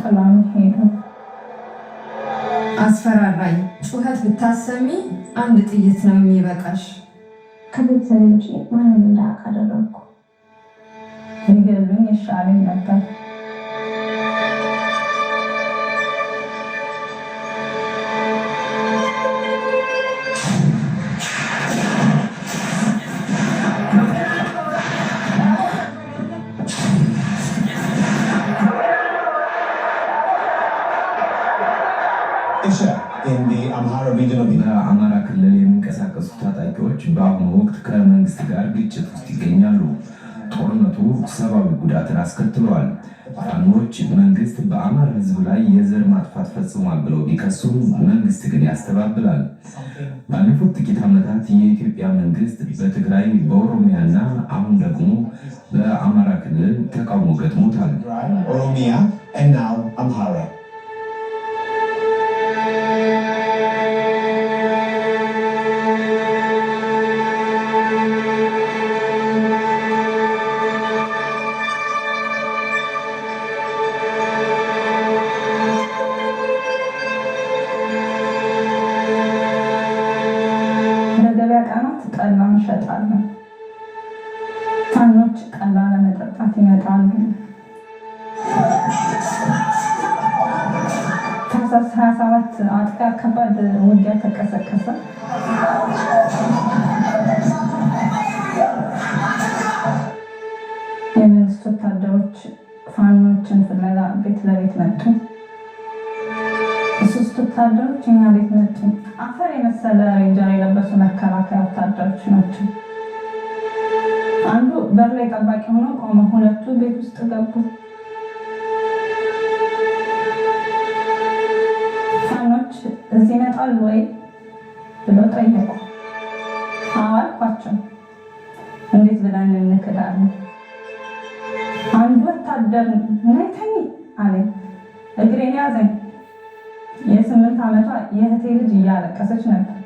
ጥላውን ሄዱ። አስፈራራኝ። ጩኸት ብታሰሚ አንድ ጥይት ነው የሚበቃሽ። ከቤተሰብ ውጪ ማንም እንዳያውቅ አደረግኩ። ሊገሉኝ ይሻለኝ ነበር። በአማራ ክልል የሚንቀሳቀሱ ታጣቂዎች በአሁኑ ወቅት ከመንግስት ጋር ግጭት ውስጥ ይገኛሉ። ጦርነቱ ሰብአዊ ጉዳትን አስከትሏል። ፋኖች መንግስት በአማራ ህዝብ ላይ የዘር ማጥፋት ፈጽሟል ብለው ቢከሱም መንግስት ግን ያስተባብላል። ባለፉት ጥቂት ዓመታት የኢትዮጵያ መንግስት በትግራይ በኦሮሚያና አሁን ደግሞ በአማራ ክልል ተቃውሞ ገጥሞታል። ኦሮሚያ እና አምሃራ ጠላ እንሸጣለን። ፋኖች ጠላ ለመጠጣት ይመጣሉ። ታህሳስ 27 አጥቢያ ከባድ ውጊያ ተቀሰቀሰ። የመንግስት ወታደሮች ፋኖችን ፍለጋ ቤት ለቤት መጡ። 3 ወታደሮች እኛ ቤት መጡ። አፈር የመሰለ ሬንጀር የለበሱ መከላከያ ወታደሮች ናቸው። አንዱ በር ላይ ጠባቂ ሆኖ ቆመ። 2ቱ ቤት ውስጥ ገቡ። ፋኖች እዚህ ይመጣሉ ወይ ብለው ጠየቁ። አዎ አልኳቸው። እንዴት ብለን እንክዳለን? አንዱ ወታደር ነይ ተኝ አለኝ። እግሬን ያዘኝ። የ8 ዓመቷ የእህቴ ልጅ እያለቀሰች ነበር።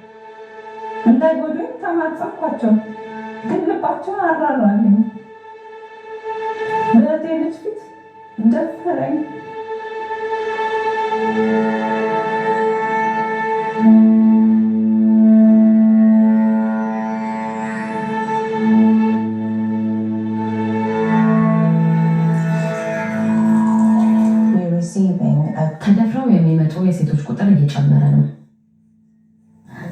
እንዳይጎዱኝ ተማጸንኳቸው፣ ግን ልባቸውን አራራልኝ። በእህቴ ልጅ ፊት ደፈረኝ። ተደፍረው የሚመጡ የሴቶች ቁጥር እየጨመረ ነው።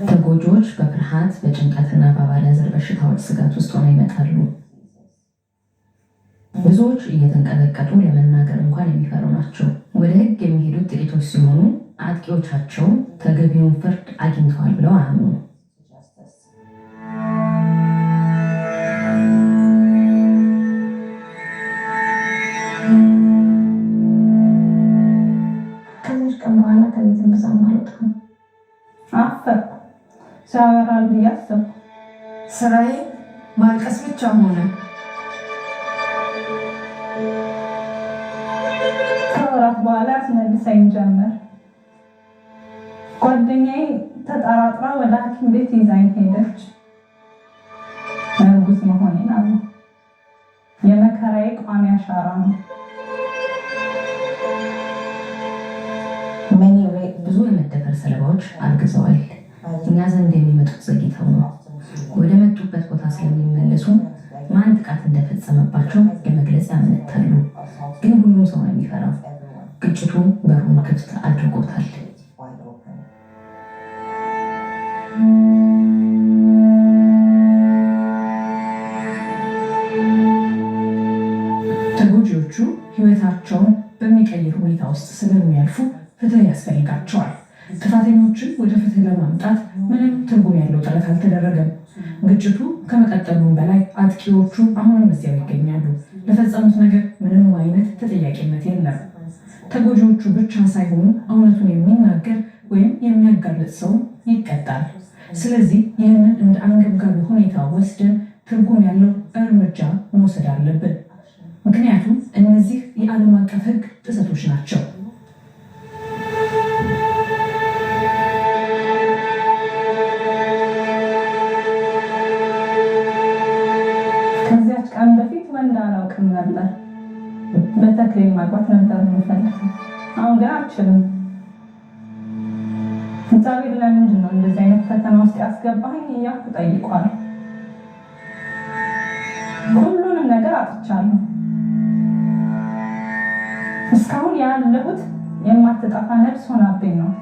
ተጎጂዎች በፍርሃት በጭንቀትና በአባለዘር በሽታዎች ስጋት ውስጥ ሆነው ይመጣሉ። ብዙዎች እየተንቀጠቀጡ ለመናገር እንኳን የሚፈሩ ናቸው። ወደ ሕግ የሚሄዱት ጥቂቶች ሲሆኑ አጥቂዎቻቸው ተገቢውን ፍርድ አግኝተዋል ብለው አያምኑ። አፈርኩ። ሲያወራል ብዬ አሰብኩ። ስራዬ ማልቀስ ብቻ ሆነ። ከወራት በኋላ አስመልሰኝ ጀመር። ጓደኛዬ ተጠራጥራ ወደ ሐኪም ቤት ይዛኝ ሄደች። እርጉዝ መሆኔን አሉ። የመከራዬ ቋሚ አሻራ ነው። ብዙ የመደፈር ሰለባዎች አርግዘዋል። እኛ ዘንድ የሚመጡት ዘግይተው ነው። ወደ መጡበት ቦታ ስለሚመለሱ ማን ጥቃት እንደፈጸመባቸው ለመግለጽ ያመነታሉ። ግን ሁሉም ሰው ነው የሚፈራው። ግጭቱ በሩን ክፍት አድርጎታል። ተጎጂዎቹ ሕይወታቸውን በሚቀይር ሁኔታ ውስጥ ስለሚያልፉ ፍትህ ያስፈልጋቸዋል። ጥፋተኞችን ወደ ፍትህ ለማምጣት ምንም ትርጉም ያለው ጥረት አልተደረገም። ግጭቱ ከመቀጠሉም በላይ አጥቂዎቹ አሁንም እዚያው ይገኛሉ። ለፈጸሙት ነገር ምንም አይነት ተጠያቂነት የለም። ተጎጂዎቹ ብቻ ሳይሆኑ እውነቱን የሚናገር ወይም የሚያጋልጥ ሰው ይቀጣል። ስለዚህ ይህንን እንደ አንገብጋቢ ሁኔታ ወስደን ትርጉም ያለው እርምጃ መውሰድ አለብን። ምክንያቱም እነዚህ የዓለም አቀፍ ሕግ ጥሰቶች ናቸው። ከዚያች ቀን በፊት ወንድ አላውቅም ነበር። በተክሊል ማግባት ነበር የምፈልገው። አሁን ግን አልችልም። እግዚአብሔር ለምንድን ነው እንደዚህ አይነት ፈተና ውስጥ ያስገባኝ እያልኩ ጠይቋለሁ። ሁሉንም ነገር አጥቻለሁ። እስካሁን ያለሁት የማትጠፋ ነፍስ ሆናብኝ ነው።